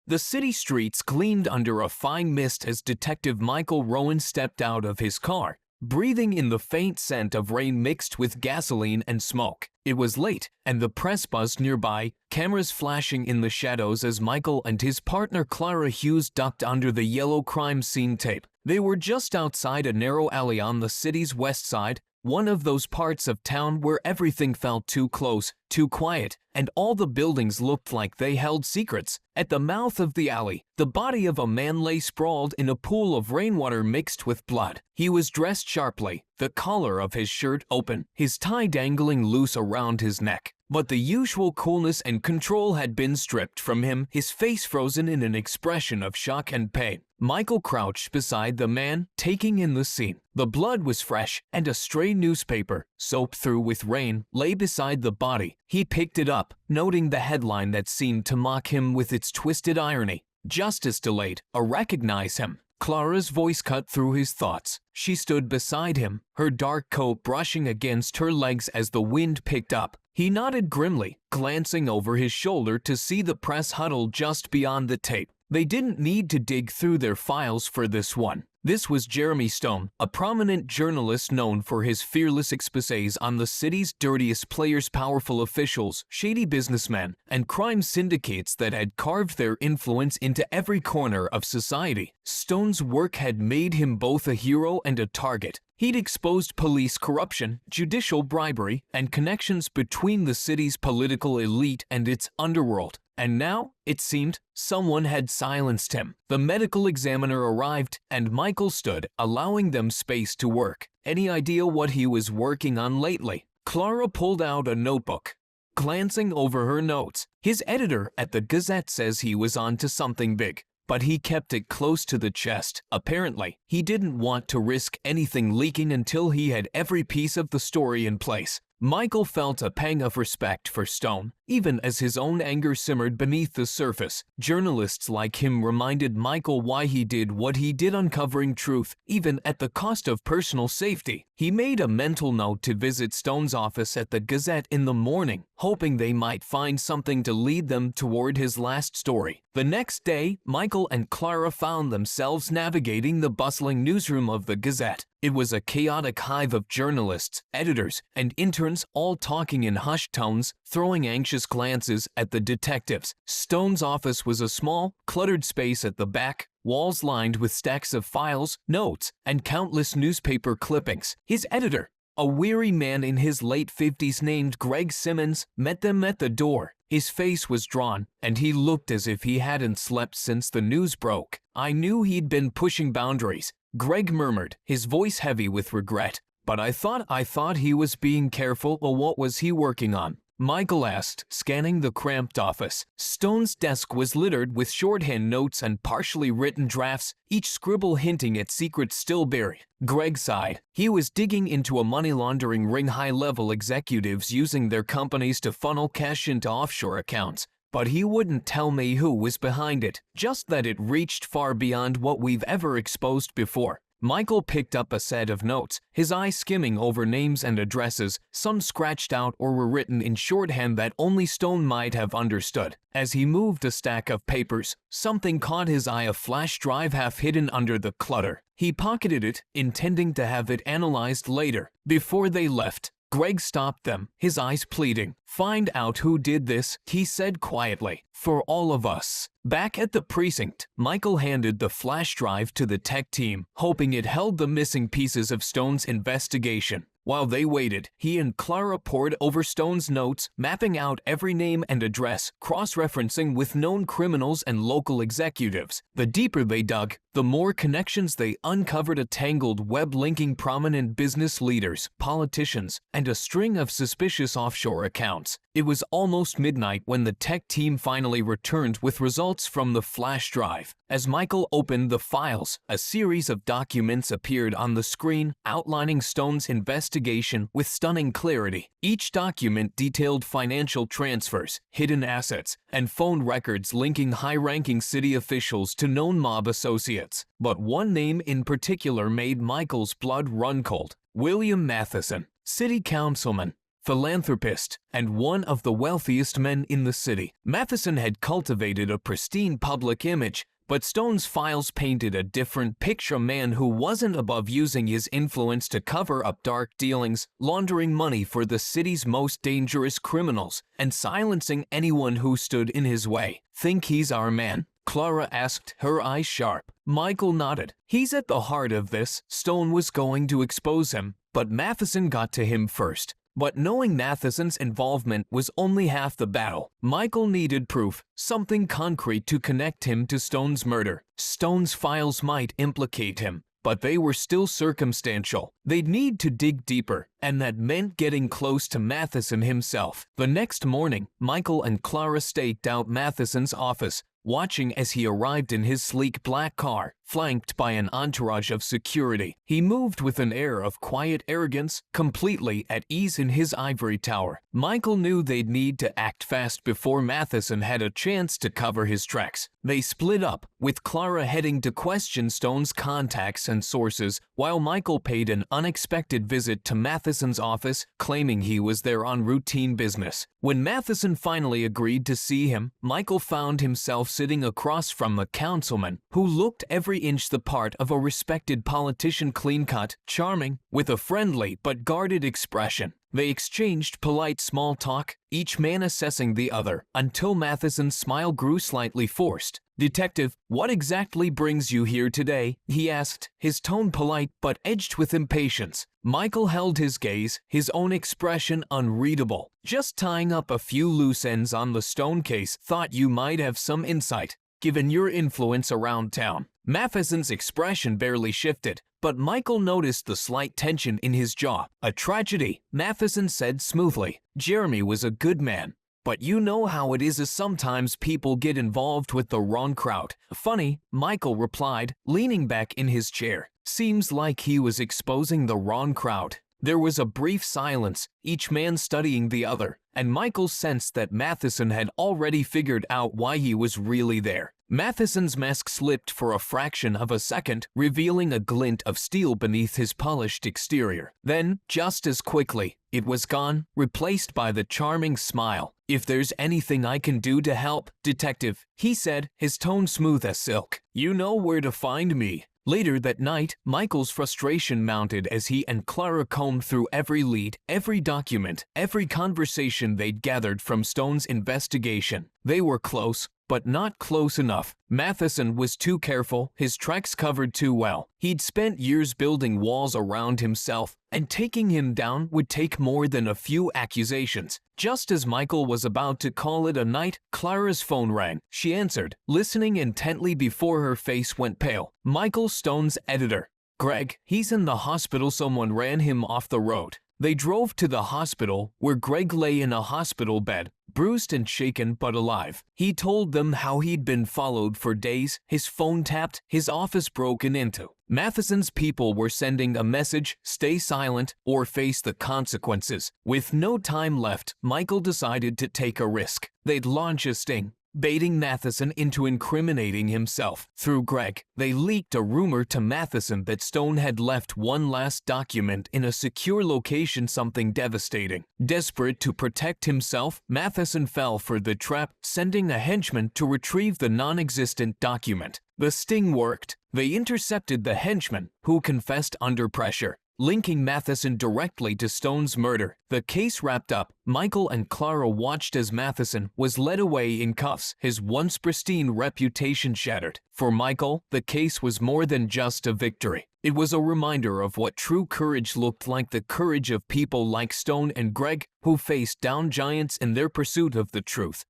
The city streets gleamed under a fine mist as Detective Michael Rowan stepped out of his car, breathing in the faint scent of rain mixed with gasoline and smoke. It was late, and the press buzzed nearby, cameras flashing in the shadows as Michael and his partner Clara Hughes ducked under the yellow crime scene tape. They were just outside a narrow alley on the city's west side, one of those parts of town where everything felt too close, too quiet, and all the buildings looked like they held secrets. At the mouth of the alley, the body of a man lay sprawled in a pool of rainwater mixed with blood. He was dressed sharply, the collar of his shirt open, his tie dangling loose around his neck. But the usual coolness and control had been stripped from him, his face frozen in an expression of shock and pain. Michael crouched beside the man, taking in the scene. The blood was fresh, and a stray newspaper, soaked through with rain, lay beside the body. He picked it up, noting the headline that seemed to mock him with its twisted irony. "Justice delayed. Recognize him." Clara's voice cut through his thoughts. She stood beside him, her dark coat brushing against her legs as the wind picked up. He nodded grimly, glancing over his shoulder to see the press huddled just beyond the tape. They didn't need to dig through their files for this one. This was Jeremy Stone, a prominent journalist known for his fearless exposés on the city's dirtiest players, powerful officials, shady businessmen, and crime syndicates that had carved their influence into every corner of society. Stone's work had made him both a hero and a target. He'd exposed police corruption, judicial bribery, and connections between the city's political elite and its underworld. And now, it seemed, someone had silenced him. The medical examiner arrived, and Michael stood, allowing them space to work. Any idea what he was working on lately? Clara pulled out a notebook, glancing over her notes. His editor at the Gazette says he was on to something big, but he kept it close to the chest. Apparently, he didn't want to risk anything leaking until he had every piece of the story in place. Michael felt a pang of respect for Stone, even as his own anger simmered beneath the surface. Journalists like him reminded Michael why he did what he did, uncovering truth, even at the cost of personal safety. He made a mental note to visit Stone's office at the Gazette in the morning, hoping they might find something to lead them toward his last story. The next day, Michael and Clara found themselves navigating the bustling newsroom of the Gazette. It was a chaotic hive of journalists, editors, and interns, all talking in hushed tones, throwing anxious glances at the detectives. Stone's office was a small, cluttered space at the back, walls lined with stacks of files, notes, and countless newspaper clippings. His editor, a weary man in his late 50s named Greg Simmons, met them at the door. His face was drawn, and he looked as if he hadn't slept since the news broke. "I knew he'd been pushing boundaries," Greg murmured, his voice heavy with regret. "But I thought he was being careful. Well, what was he working on?" Michael asked, scanning the cramped office. Stone's desk was littered with shorthand notes and partially written drafts, each scribble hinting at secrets still buried. Greg sighed. He was digging into a money laundering ring, high-level executives using their companies to funnel cash into offshore accounts. But he wouldn't tell me who was behind it, just that it reached far beyond what we've ever exposed before. Michael picked up a set of notes, his eye skimming over names and addresses, some scratched out or were written in shorthand that only Stone might have understood. As he moved a stack of papers, something caught his eye, a flash drive half hidden under the clutter. He pocketed it, intending to have it analyzed later. Before they left, Greg stopped them, his eyes pleading. "Find out who did this," he said quietly, "for all of us." Back at the precinct, Michael handed the flash drive to the tech team, hoping it held the missing pieces of Stone's investigation. While they waited, he and Clara pored over Stone's notes, mapping out every name and address, cross-referencing with known criminals and local executives. The deeper they dug, the more connections they uncovered, a tangled web linking prominent business leaders, politicians, and a string of suspicious offshore accounts. It was almost midnight when the tech team finally returned with results from the flash drive. As Michael opened the files, a series of documents appeared on the screen, outlining Stone's investigation with stunning clarity. Each document detailed financial transfers, hidden assets, and phone records linking high-ranking city officials to known mob associates. But one name in particular made Michael's blood run cold: William Matheson, city councilman, philanthropist, and one of the wealthiest men in the city. Matheson had cultivated a pristine public image, but Stone's files painted a different picture: a man who wasn't above using his influence to cover up dark dealings, laundering money for the city's most dangerous criminals, and silencing anyone who stood in his way. "Think he's our man?" Clara asked, her eyes sharp. Michael nodded. "He's at the heart of this." Stone was going to expose him, but Matheson got to him first. But knowing Matheson's involvement was only half the battle. Michael needed proof, something concrete to connect him to Stone's murder. Stone's files might implicate him, but they were still circumstantial. They'd need to dig deeper, and that meant getting close to Matheson himself. The next morning, Michael and Clara staked out Matheson's office, watching as he arrived in his sleek black car, flanked by an entourage of security. He moved with an air of quiet arrogance, completely at ease in his ivory tower. Michael knew they'd need to act fast before Matheson had a chance to cover his tracks. They split up, with Clara heading to question Stone's contacts and sources, while Michael paid an unexpected visit to Matheson's office, claiming he was there on routine business. When Matheson finally agreed to see him, Michael found himself sitting across from a councilman who looked every inch the part of a respected politician, clean-cut, charming, with a friendly but guarded expression. They exchanged polite small talk, each man assessing the other, until Matheson's smile grew slightly forced. "Detective, what exactly brings you here today?" he asked, his tone polite but edged with impatience. Michael held his gaze, his own expression unreadable. "Just tying up a few loose ends on the Stone case. Thought you might have some insight, given your influence around town." Matheson's expression barely shifted, but Michael noticed the slight tension in his jaw. "A tragedy," Matheson said smoothly. "Jeremy was a good man, but you know how it is, sometimes people get involved with the wrong crowd." "Funny," Michael replied, leaning back in his chair. "Seems like he was exposing the wrong crowd." There was a brief silence, each man studying the other, and Michael sensed that Matheson had already figured out why he was really there. Matheson's mask slipped for a fraction of a second, revealing a glint of steel beneath his polished exterior. Then, just as quickly, it was gone, replaced by the charming smile. "If there's anything I can do to help, Detective," he said, his tone smooth as silk, "you know where to find me." Later that night, Michael's frustration mounted as he and Clara combed through every lead, every document, every conversation they'd gathered from Stone's investigation. They were close, but not close enough. Matheson was too careful, his tracks covered too well. He'd spent years building walls around himself, and taking him down would take more than a few accusations. Just as Michael was about to call it a night, Clara's phone rang. She answered, listening intently before her face went pale. "Michael, Stone's editor. Greg, he's in the hospital. Someone ran him off the road." They drove to the hospital, where Greg lay in a hospital bed, bruised and shaken but alive. He told them how he'd been followed for days, his phone tapped, his office broken into. Matheson's people were sending a message: stay silent or face the consequences. With no time left, Michael decided to take a risk. They'd launch a sting, baiting Matheson into incriminating himself. Through Greg, they leaked a rumor to Matheson that Stone had left one last document in a secure location, something devastating. Desperate to protect himself, Matheson fell for the trap, sending a henchman to retrieve the non-existent document. The sting worked. They intercepted the henchman, who confessed under pressure, linking Matheson directly to Stone's murder. The case wrapped up, Michael and Clara watched as Matheson was led away in cuffs, his once pristine reputation shattered. For Michael, the case was more than just a victory. It was a reminder of what true courage looked like, the courage of people like Stone and Greg, who faced down giants in their pursuit of the truth.